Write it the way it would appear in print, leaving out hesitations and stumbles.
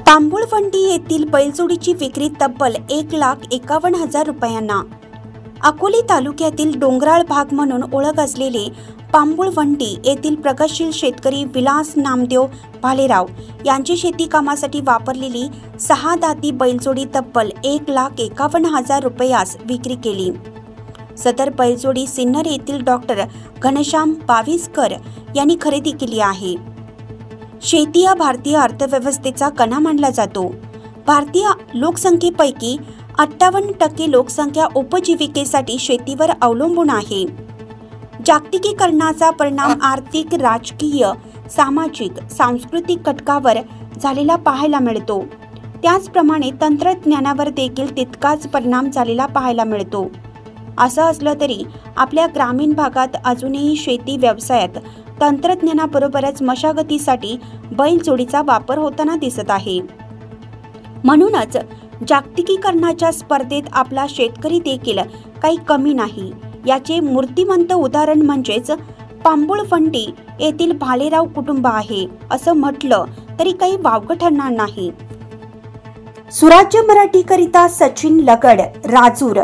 तांबुळवंडी येथील बैलजोडीची विक्री तब्बल 1,51,000 रुपयांना। अकोले तालुक्यातील डोंगराळ भाग म्हणून ओळख असलेले तांबुळवंडी येथील प्रगतशील शेतकरी विलास नामदेव भालेराव यांची शेती कामासाठी वापरलेली 6 दाती बैलजोडी तब्बल 1,51,000 रुपयास विक्री केली। सदर बैलजोडी सिन्नर येथील डॉक्टर घनश्याम बाविस्कर यांनी खरेदी केली आहे। शेती हा भारतीय अर्थव्यवस्थेचा कणा मानला जातो। भारतीय लोकसंख्येपैकी 58% लोकसंख्या उपजीविकेसाठी शेतीवर अवलंबून आहे। जागतिकीकरणाचा परिणाम आर्थिक, राजकीय, सामाजिक, सांस्कृतिक घटकावर झालेला पाहायला मिळतो। त्याचप्रमाणे तंत्रज्ञानावर देखील तितकाच परिणाम झालेला पाहायला मिळतो। असं असलं तरी आपल्या ग्रामीण भागात अजूनही शेती व्यवसायात तंत्रज्ञानाबरोबरच मशागतीसाठी बैलजोडीचा वापर होताना दिसत आहे। म्हणूनच जागतिकीकरणाच्या स्पर्धेत आपला शेतकरी देखील काही कमी नाही। याचे मूर्तिमंत उदाहरण म्हणजेच तांबुळवंडी येथील भालेराव कुटुंब आहे, असं म्हटलं तरी काही वावगं ठरणार नाही। सुराज्य मराठी करिता सचिन लगड, राजूर।